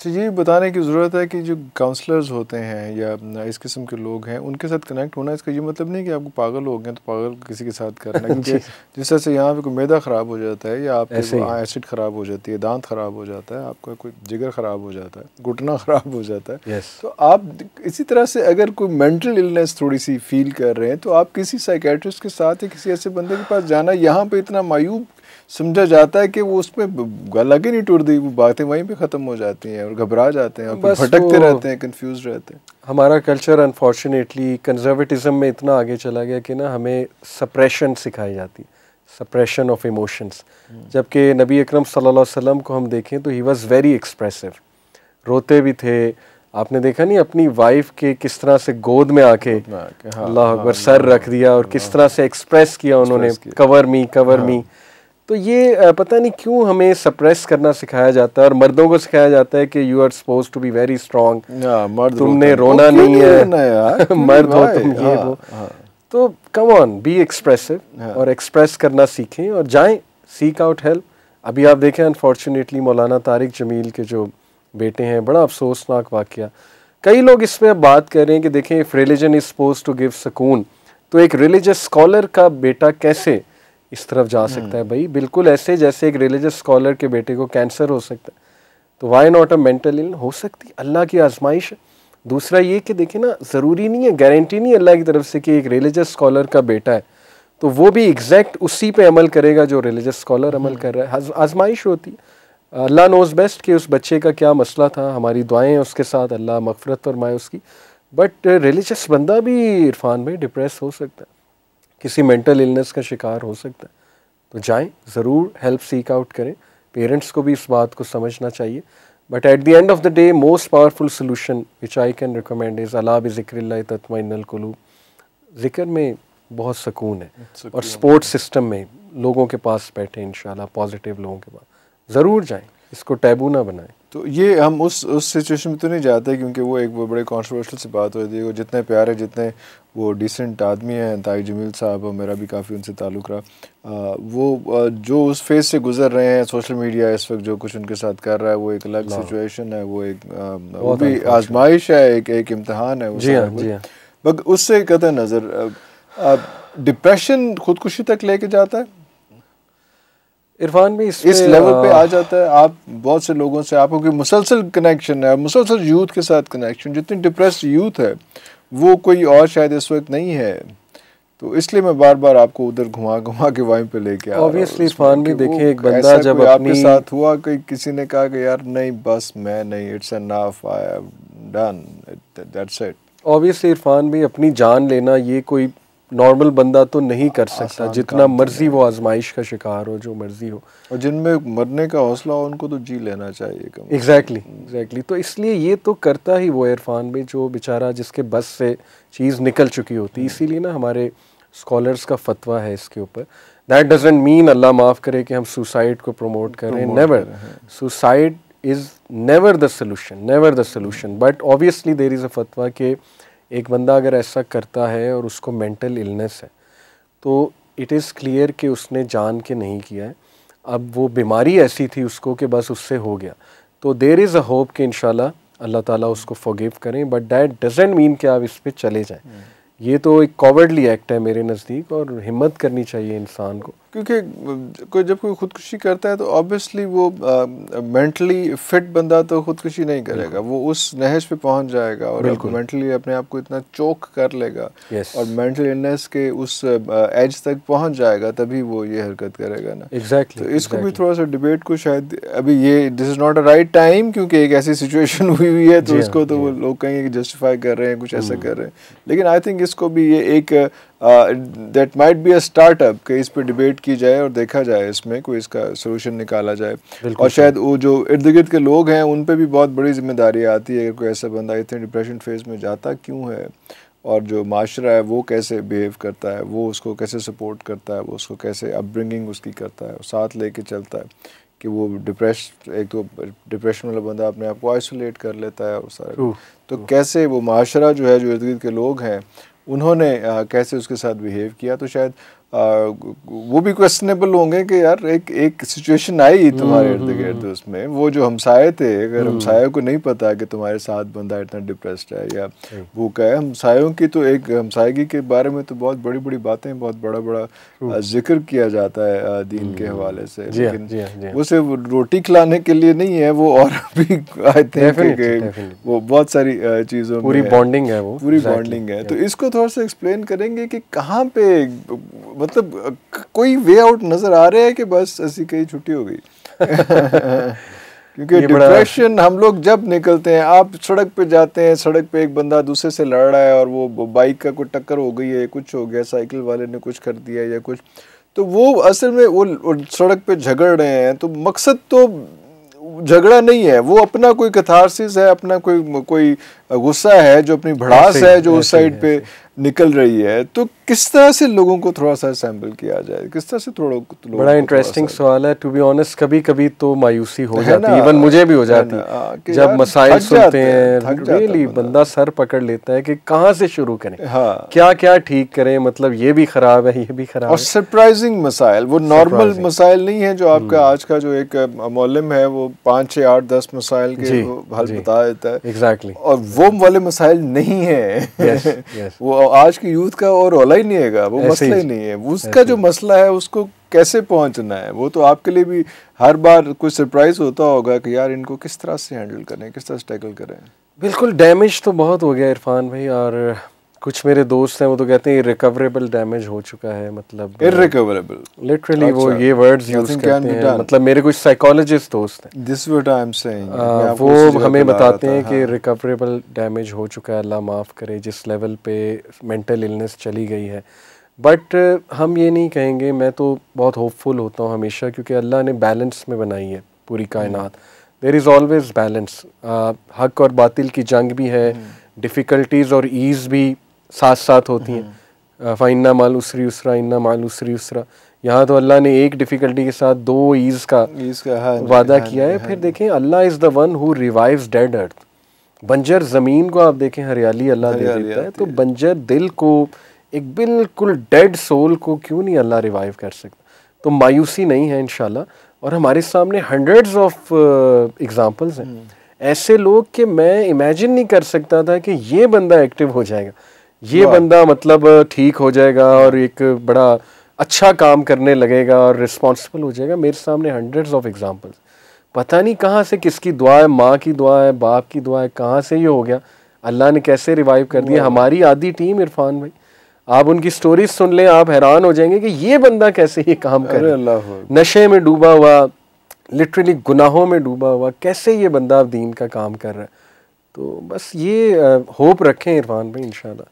अच्छा, ये बताने की ज़रूरत है कि जो काउंसलर्स होते हैं या इस किस्म के लोग हैं उनके साथ कनेक्ट होना, इसका ये मतलब नहीं कि आपको पागल हो गए तो पागल किसी के साथ करना है, क्योंकि जिस तरह से यहाँ पे कोई मैदा ख़राब हो जाता है या आपके एसिड ख़राब हो जाती है, दांत ख़राब हो जाता है, आपका कोई जिगर ख़राब हो जाता है, घुटना ख़राब हो जाता है, तो आप इसी तरह से अगर कोई मेंटल इलनेस थोड़ी सी फील कर रहे हैं तो आप किसी साइकेट्रिस्ट के साथ या किसी ऐसे बंदे के पास जाना यहाँ पे इतना मायूब समझा जाता है कि वो उसमें गला की नहीं टूटती, वो बातें वहीं पे ख़त्म हो जाती हैं और घबरा जाते हैं और भटकते रहते हैं, कंफ्यूज रहते हैं। हमारा कल्चर अनफॉर्चुनेटली कंजर्वेटिज्म में इतना आगे चला गया कि ना हमें सप्रेशन सिखाई जाती है, सप्रेशन ऑफ इमोशंस, जबकि नबी अकरम सल्लल्लाहु अलैहि वसल्लम को हम देखें तो ही वाज वेरी एक्सप्रेसिव, रोते भी थे। आपने देखा नहीं अपनी वाइफ के किस तरह से गोद में आके अल्लाह अकबर सर रख दिया और किस तरह से एक्सप्रेस किया उन्होंने, कवर मी। तो ये पता नहीं क्यों हमें सप्रेस करना सिखाया जाता है और मर्दों को सिखाया जाता है कि you are suppose to be very strong, तुमने रोना नहीं है, मर्द हो तुम, ये वो। तो कम ऑन, बी एक्सप्रेसिव और एक्सप्रेस करना सीखें और जाएं, सीक आउट हेल्प। अभी आप देखें अनफॉर्चुनेटली मौलाना तारिक जमील के जो बेटे हैं, बड़ा अफसोसनाक वाकया। कई लोग इस पर बात कर रहे हैं कि देखें if religion is suppose to give सुकून, तो एक रिलीजियस स्कॉलर का बेटा कैसे इस तरफ जा सकता है? भाई बिल्कुल ऐसे जैसे एक रिलीजियस स्कॉलर के बेटे को कैंसर हो सकता है, तो वाई नॉट अ मेंटल इल हो सकती है, अल्लाह की आजमाइश है। दूसरा ये कि देखें ना, ज़रूरी नहीं है, गारंटी नहीं है अल्लाह की तरफ से कि एक रिलीजियस स्कॉलर का बेटा है तो वो भी एग्जैक्ट उसी पे अमल करेगा जो रिलीजियस स्कॉलर अमल कर रहा है। आजमाइश होती है, अल्लाह नोज़ बेस्ट कि उस बच्चे का क्या मसला था, हमारी दुआएं उसके साथ, अल्लाह मगफरत फरमाए उसकी। बट रिलीजियस बंदा भी इरफान में डिप्रेस हो सकता है, किसी मेंटल इलनेस का शिकार हो सकता है। तो जाएं, ज़रूर हेल्प सीक आउट करें। पेरेंट्स को भी इस बात को समझना चाहिए। But at the end of the day most powerful solution which I can recommend is अला बिज़िक्रिल्लाह तत्मइन्नुल कुलूब। ज़िक्र में बहुत सुकून है और स्पोर्ट्स सिस्टम में लोगों के पास बैठे, इंशाल्लाह पॉजिटिव लोगों के पास ज़रूर जाएं, इसको टैबू ना बनाएं। तो ये हम उस सिचुएशन में तो नहीं जाते क्योंकि वो एक बड़े कंट्रोवर्शियल सी बात होती है। वो जितने प्यारे, जितने वो डिसेंट आदमी हैं, तारिक जमील साहब, मेरा भी काफ़ी उनसे ताल्लुक़ रहा, वो जो उस फेज़ से गुजर रहे हैं, सोशल मीडिया इस वक्त जो कुछ उनके साथ कर रहा है वो एक अलग सिचुएशन है, वो एक वो भी आजमाइश है, एक इम्तहान है। जी हाँ। बट उससे कतई नज़र डिप्रेशन खुदकुशी तक लेके जाता है, इरफान भी इस लेवल पे आ जाता है। आप बहुत से लोगों से आपको कोई मुसलसल कनेक्शन है, मुसलसल यूथ के साथ कनेक्शन, जितनी डिप्रेस्ड यूथ है वो कोई और शायद इस वक्त नहीं है, तो इसलिए मैं बार बार आपको उधर घुमा के वहीं पे लेके आ रहा हूं। ऑब्वियसली इरफान भी देखें, एक बंदा जब आपके साथ हुआ कि किसी ने कहा कि यार नहीं बस मैं नहीं, it's enough, I have done, that's it. Obviously Irfan भी अपनी जान लेना ये कोई नॉर्मल बंदा तो नहीं कर सकता, जितना मर्जी वो आजमाइश का शिकार हो, जो मर्जी हो, और जिनमें मरने का हौसला हो उनको तो जी लेना चाहिए। एग्जैक्टली। तो इसलिए ये तो करता ही वो इरफान भी जो बेचारा जिसके बस से चीज़ निकल चुकी होती। इसीलिए ना हमारे स्कॉलर्स का फतवा है इसके ऊपर। दैट डजंट मीन, अल्लाह माफ़ करे, कि हम सुसाइड को प्रमोट करें। Never, suicide is never the solution. But obviously there is a फतवा कि एक बंदा अगर ऐसा करता है और उसको मेंटल इलनेस है तो इट इज़ क्लियर कि उसने जान के नहीं किया है। अब वो बीमारी ऐसी थी उसको कि बस उससे हो गया, तो देयर इज़ अ होप कि इंशाल्लाह अल्लाह ताला उसको फॉरगिव करें। बट दैट डजंट मीन कि आप इस पे चले जाएं। ये तो एक कॉवर्डली एक्ट है मेरे नज़दीक, और हिम्मत करनी चाहिए इंसान को, क्योंकि जब कोई खुदकुशी करता है तो ऑब्वियसली वो मेंटली फिट बंदा तो खुदकुशी नहीं करेगा, वो उस नहज पे पहुंच जाएगा और मेंटली अपने आप को इतना चोक कर लेगा और मेंटल इलनेस के उस एज तक पहुंच जाएगा, तभी वो ये हरकत करेगा ना। एग्जैक्टली। तो इसको भी थोड़ा सा डिबेट को शायद अभी ये this is not a right time, क्योंकि एक ऐसी सिचुएशन हुई है तो इसको तो वो लोग कहीं जस्टिफाई कर रहे हैं, कुछ ऐसा कर रहे हैं, लेकिन आई थिंक इसको भी ये एक that might be a startup कि इस पे डिबेट की जाए और देखा जाए इसमें कोई इसका सोल्यूशन निकाला जाए। और शायद वो जो इर्द गिर्द के लोग हैं उन पे भी बहुत बड़ी जिम्मेदारी आती है कि कोई ऐसा बंदा इतने डिप्रेशन फेज में जाता क्यों है, और जो माशरा है वो कैसे बिहेव करता है, वो उसको कैसे सपोर्ट करता है, वो उसको कैसे अपब्रिंगिंग उसकी करता है, साथ लेके चलता है कि वो एक तो डिप्रेशन वाला बंदा अपने आप को आइसोलेट कर लेता है और सारा, तो कैसे वो माशरा जो है, जो इर्द गिर्द के लोग हैं उन्होंने कैसे उसके साथ बिहेव किया। तो शायद वो भी क्वेश्चनेबल होंगे कि यार एक सिचुएशन आई तुम्हारे इर्द गिर्द, उसमें वो जो हमसाये थे, अगर हमसाये को नहीं पता कि तुम्हारे साथ बंदा इतना डिप्रेस्ड है या भूखा है, हमसायों की तो एक हमसायगी के बारे में तो बहुत बड़ी बड़ी बातें, बहुत बड़ा बड़ा जिक्र किया जाता है दीन के हवाले से, लेकिन वो सिर्फ रोटी खिलाने के लिए नहीं है, वो और भी आई थिंक वो बहुत सारी चीज़ों पूरी बॉन्डिंग है, वो पूरी बॉन्डिंग है। तो इसको थोड़ा सा एक्सप्लेन करेंगे कि कहाँ पे मतलब कोई वे आउट नजर आ रहा है कि बस ऐसी कहीं छुट्टी हो गई क्योंकि डिप्रेशन हम लोग जब निकलते हैं, आप सड़क पे जाते हैं, सड़क पे एक बंदा दूसरे से लड़ रहा है और वो बाइक का कोई टक्कर हो गई है, कुछ हो गया, साइकिल वाले ने कुछ कर दिया या कुछ, तो वो असल में वो सड़क पे झगड़ रहे हैं, तो मकसद तो झगड़ा नहीं है, वो अपना कोई कथारसिस है, अपना कोई गुस्सा है जो अपनी भड़ास है जो उस साइड पे निकल रही है। तो किस तरह से लोगों को थोड़ा सा सैम्पल किया जाए, किस तरह से थोड़ा बड़ा इंटरेस्टिंग सवाल है। टू बी ऑनेस्ट कभी कभी तो मायूसी हो जाती है, इवन मुझे भी हो जाती है जब मसाइल सुनते हैं, रियली बंदा सर पकड़ लेता है कि कहाँ से शुरू करें, क्या क्या ठीक करें, मतलब ये भी खराब है, ये भी खराब और सरप्राइजिंग मसाइल, वो नॉर्मल मसाइल नहीं है जो आपका आज का जो एक मौलम है वो 5, 6, 8, 10 मसाइल के हल बता देता है। एग्जैक्टली। और वो वाले मसाइल नहीं है वो आज की यूथ का और रौला ही नहीं है, वो मसला ही नहीं है, उसका जो मसला है उसको कैसे पहुंचना है, वो तो आपके लिए भी हर बार कुछ सरप्राइज होता होगा कि यार इनको किस तरह से हैंडल करें, किस तरह से टैकल करें। बिल्कुल, डैमेज तो बहुत हो गया इरफान भाई, और कुछ मेरे दोस्त हैं वो तो कहते हैं इरिकवरेबल डैमेज हो चुका है, मतलब इरिकवरेबल, लिटरली वो ये वर्ड्स यूज करते हैं, मतलब मेरे कुछ साइकोलॉजिस्ट दोस्त हैं, this what I am saying, वो हमें बताते हैं कि रिकवरेबल डैमेज हो चुका है, अल्लाह माफ़ करे जिस लेवल पे मेंटल इलनेस चली गई है। बट हम ये नहीं कहेंगे, मैं तो बहुत होपफुल होता हूँ हमेशा, क्योंकि अल्लाह ने बैलेंस में बनाई है पूरी कायनात, देयर इज़ ऑलवेज बैलेंस, हक और बातिल की जंग भी है, डिफ़िकल्टीज़ और ईज़ भी साथ साथ होती हैं, फ़इन्ना माल उसरी उसरा इन्ना माल उसरी उसरा, यहाँ तो अल्लाह ने एक डिफ़िकल्टी के साथ 2 ईज़ का वादा किया है। फिर देखें, Allah is the one who revives dead earth, बंजर ज़मीन को आप देखें हरियाली अल्लाह दे देता है, तो बंजर दिल को, एक बिल्कुल डेड सोल को क्यों नहीं अल्लाह रिवाइव कर सकता। तो मायूसी नहीं है इंशाल्लाह, और हमारे सामने हंड्रेड्स ऑफ एग्जांपल्स हैं, ऐसे लोग कि मैं इमेजिन नहीं कर सकता था कि ये बंदा एक्टिव हो जाएगा, ये बंदा मतलब ठीक हो जाएगा और एक बड़ा अच्छा काम करने लगेगा और रिस्पॉन्सिबल हो जाएगा। मेरे सामने हंड्रेड्स ऑफ एग्जांपल्स, पता नहीं कहाँ से किसकी दुआ है, माँ की दुआ है, बाप की दुआ है, कहाँ से ये हो गया, अल्लाह ने कैसे रिवाइव कर दिया। हमारी आधी टीम इरफान भाई, आप उनकी स्टोरीज सुन लें, आप हैरान हो जाएंगे कि ये बंदा कैसे ये काम करे, नशे में डूबा हुआ, लिटरली गुनाहों में डूबा हुआ, कैसे ये बंदा दीन का काम कर रहा है। तो बस ये होप रखें इरफान भाई इंशाल्लाह।